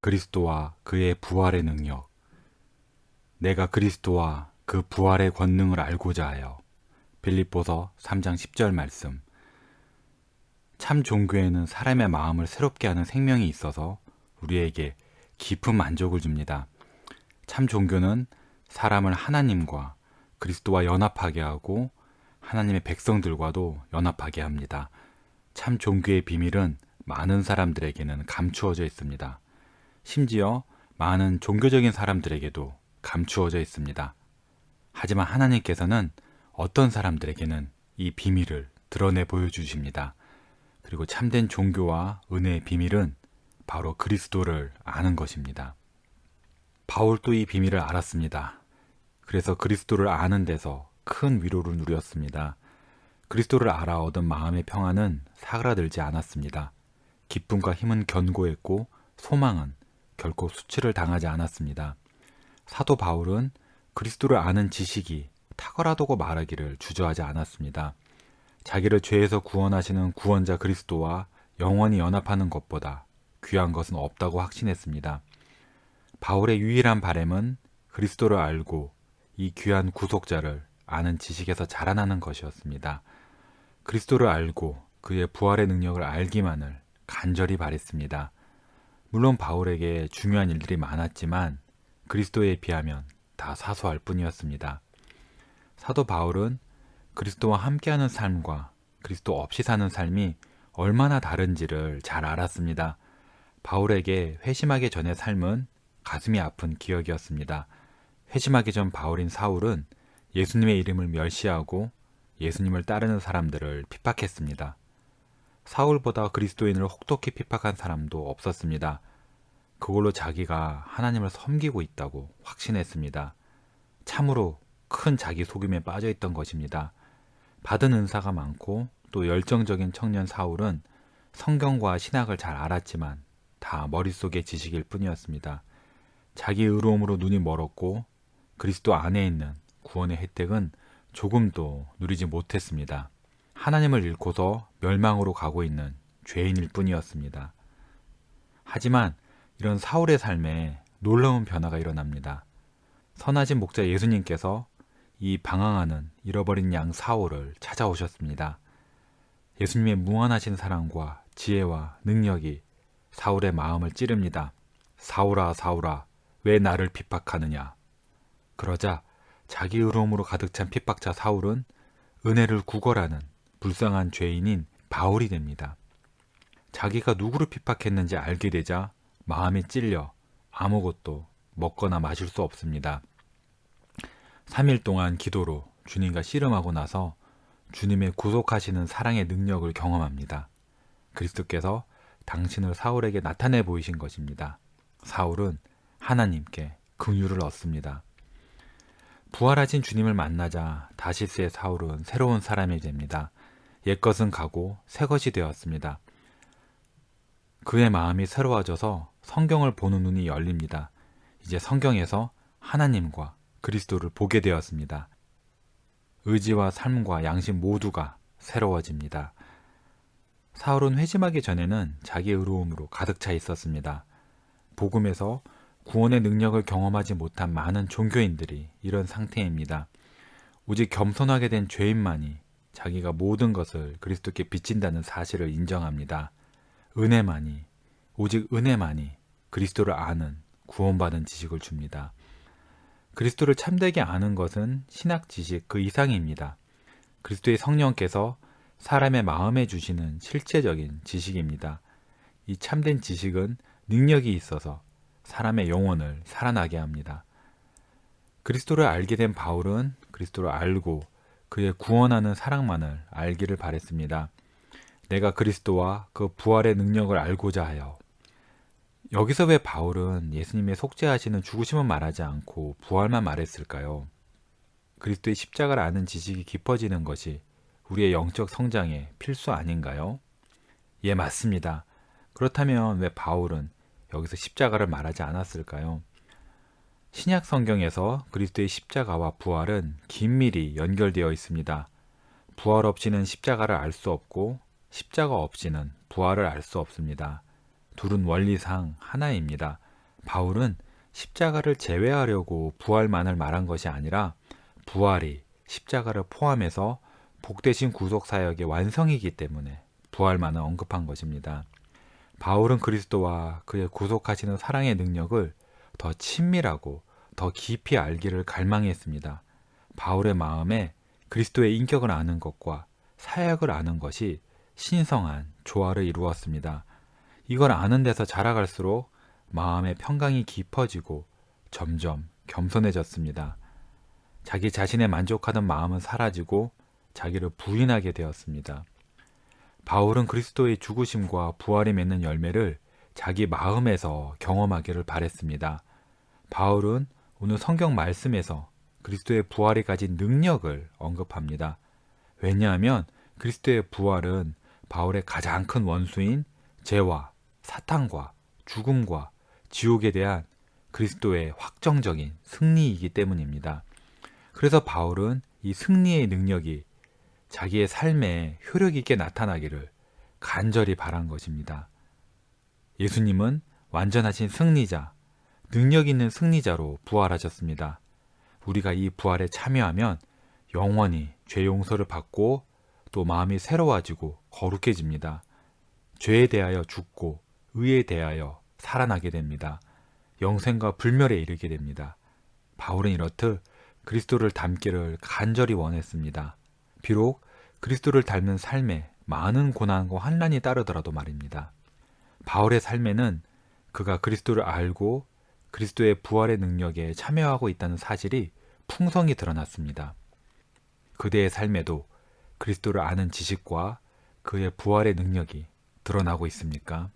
그리스도와 그의 부활의 능력. 내가 그리스도와 그 부활의 권능을 알고자 하여. 빌립보서 3장 10절 말씀. 참 종교에는 사람의 마음을 새롭게 하는 생명이 있어서 우리에게 깊은 만족을 줍니다. 참 종교는 사람을 하나님과 그리스도와 연합하게 하고 하나님의 백성들과도 연합하게 합니다. 참 종교의 비밀은 많은 사람들에게는 감추어져 있습니다. 심지어 많은 종교적인 사람들에게도 감추어져 있습니다. 하지만 하나님께서는 어떤 사람들에게는 이 비밀을 드러내 보여주십니다. 그리고 참된 종교와 은혜의 비밀은 바로 그리스도를 아는 것입니다. 바울도 이 비밀을 알았습니다. 그래서 그리스도를 아는 데서 큰 위로를 누렸습니다. 그리스도를 알아 얻은 마음의 평안은 사그라들지 않았습니다. 기쁨과 힘은 견고했고 소망은 결코 수치를 당하지 않았습니다. 사도 바울은 그리스도를 아는 지식이 탁월하다고 말하기를 주저하지 않았습니다. 자기를 죄에서 구원하시는 구원자 그리스도와 영원히 연합하는 것보다 귀한 것은 없다고 확신했습니다. 바울의 유일한 바람은 그리스도를 알고 이 귀한 구속자를 아는 지식에서 자라나는 것이었습니다. 그리스도를 알고 그의 부활의 능력을 알기만을 간절히 바랬습니다. 물론 바울에게 중요한 일들이 많았지만 그리스도에 비하면 다 사소할 뿐이었습니다. 사도 바울은 그리스도와 함께하는 삶과 그리스도 없이 사는 삶이 얼마나 다른지를 잘 알았습니다. 바울에게 회심하기 전의 삶은 가슴이 아픈 기억이었습니다. 회심하기 전 바울인 사울은 예수님의 이름을 멸시하고 예수님을 따르는 사람들을 핍박했습니다. 사울보다 그리스도인을 혹독히 핍박한 사람도 없었습니다. 그걸로 자기가 하나님을 섬기고 있다고 확신했습니다. 참으로 큰 자기 속임에 빠져 있던 것입니다. 받은 은사가 많고 또 열정적인 청년 사울은 성경과 신학을 잘 알았지만 다 머릿속의 지식일 뿐이었습니다. 자기 의로움으로 눈이 멀었고 그리스도 안에 있는 구원의 혜택은 조금도 누리지 못했습니다. 하나님을 잃고서 멸망으로 가고 있는 죄인일 뿐이었습니다. 하지만 이런 사울의 삶에 놀라운 변화가 일어납니다. 선하신 목자 예수님께서 이 방황하는 잃어버린 양 사울을 찾아오셨습니다. 예수님의 무한하신 사랑과 지혜와 능력이 사울의 마음을 찌릅니다. 사울아, 사울아, 왜 나를 핍박하느냐? 그러자 자기 의로움으로 가득 찬 핍박자 사울은 은혜를 구걸하는 불쌍한 죄인인 바울이 됩니다. 자기가 누구를 핍박했는지 알게 되자 마음이 찔려 아무것도 먹거나 마실 수 없습니다. 3일 동안 기도로 주님과 씨름하고 나서 주님의 구속하시는 사랑의 능력을 경험합니다. 그리스도께서 당신을 사울에게 나타내 보이신 것입니다. 사울은 하나님께 긍휼을 얻습니다. 부활하신 주님을 만나자 다시스의 사울은 새로운 사람이 됩니다. 옛것은 가고 새것이 되었습니다. 그의 마음이 새로워져서 성경을 보는 눈이 열립니다. 이제 성경에서 하나님과 그리스도를 보게 되었습니다. 의지와 삶과 양심 모두가 새로워집니다. 사울은 회심하기 전에는 자기 의로움으로 가득 차 있었습니다. 복음에서 구원의 능력을 경험하지 못한 많은 종교인들이 이런 상태입니다. 오직 겸손하게 된 죄인만이 자기가 모든 것을 그리스도께 비친다는 사실을 인정합니다. 은혜만이, 오직 은혜만이 그리스도를 아는 구원받은 지식을 줍니다. 그리스도를 참되게 아는 것은 신학 지식 그 이상입니다. 그리스도의 성령께서 사람의 마음에 주시는 실제적인 지식입니다. 이 참된 지식은 능력이 있어서 사람의 영혼을 살아나게 합니다. 그리스도를 알게 된 바울은 그리스도를 알고 그의 구원하는 사랑만을 알기를 바랬습니다. 내가 그리스도와 그 부활의 능력을 알고자 하여. 여기서 왜 바울은 예수님의 속죄하시는 죽으심은 말하지 않고 부활만 말했을까요? 그리스도의 십자가를 아는 지식이 깊어지는 것이 우리의 영적 성장에 필수 아닌가요? 예, 맞습니다. 그렇다면 왜 바울은 여기서 십자가를 말하지 않았을까요? 신약 성경에서 그리스도의 십자가와 부활은 긴밀히 연결되어 있습니다. 부활 없이는 십자가를 알 수 없고 십자가 없이는 부활을 알 수 없습니다. 둘은 원리상 하나입니다. 바울은 십자가를 제외하려고 부활만을 말한 것이 아니라 부활이 십자가를 포함해서 복되신 구속사역의 완성이기 때문에 부활만을 언급한 것입니다. 바울은 그리스도와 그의 구속하시는 사랑의 능력을 더 친밀하고 더 깊이 알기를 갈망했습니다. 바울의 마음에 그리스도의 인격을 아는 것과 사역을 아는 것이 신성한 조화를 이루었습니다. 이걸 아는 데서 자라갈수록 마음의 평강이 깊어지고 점점 겸손해졌습니다. 자기 자신에 만족하는 마음은 사라지고 자기를 부인하게 되었습니다. 바울은 그리스도의 죽으심과 부활이 맺는 열매를 자기 마음에서 경험하기를 바랬습니다. 바울은 오늘 성경 말씀에서 그리스도의 부활이 가진 능력을 언급합니다. 왜냐하면 그리스도의 부활은 바울의 가장 큰 원수인 죄와 사탄과 죽음과 지옥에 대한 그리스도의 확정적인 승리이기 때문입니다. 그래서 바울은 이 승리의 능력이 자기의 삶에 효력 있게 나타나기를 간절히 바란 것입니다. 예수님은 완전하신 승리자, 능력 있는 승리자로 부활하셨습니다. 우리가 이 부활에 참여하면 영원히 죄 용서를 받고 또 마음이 새로워지고 거룩해집니다. 죄에 대하여 죽고 의에 대하여 살아나게 됩니다. 영생과 불멸에 이르게 됩니다. 바울은 이렇듯 그리스도를 닮기를 간절히 원했습니다. 비록 그리스도를 닮는 삶에 많은 고난과 환난이 따르더라도 말입니다. 바울의 삶에는 그가 그리스도를 알고 그리스도의 부활의 능력에 참여하고 있다는 사실이 풍성히 드러났습니다. 그대의 삶에도 그리스도를 아는 지식과 그의 부활의 능력이 드러나고 있습니까?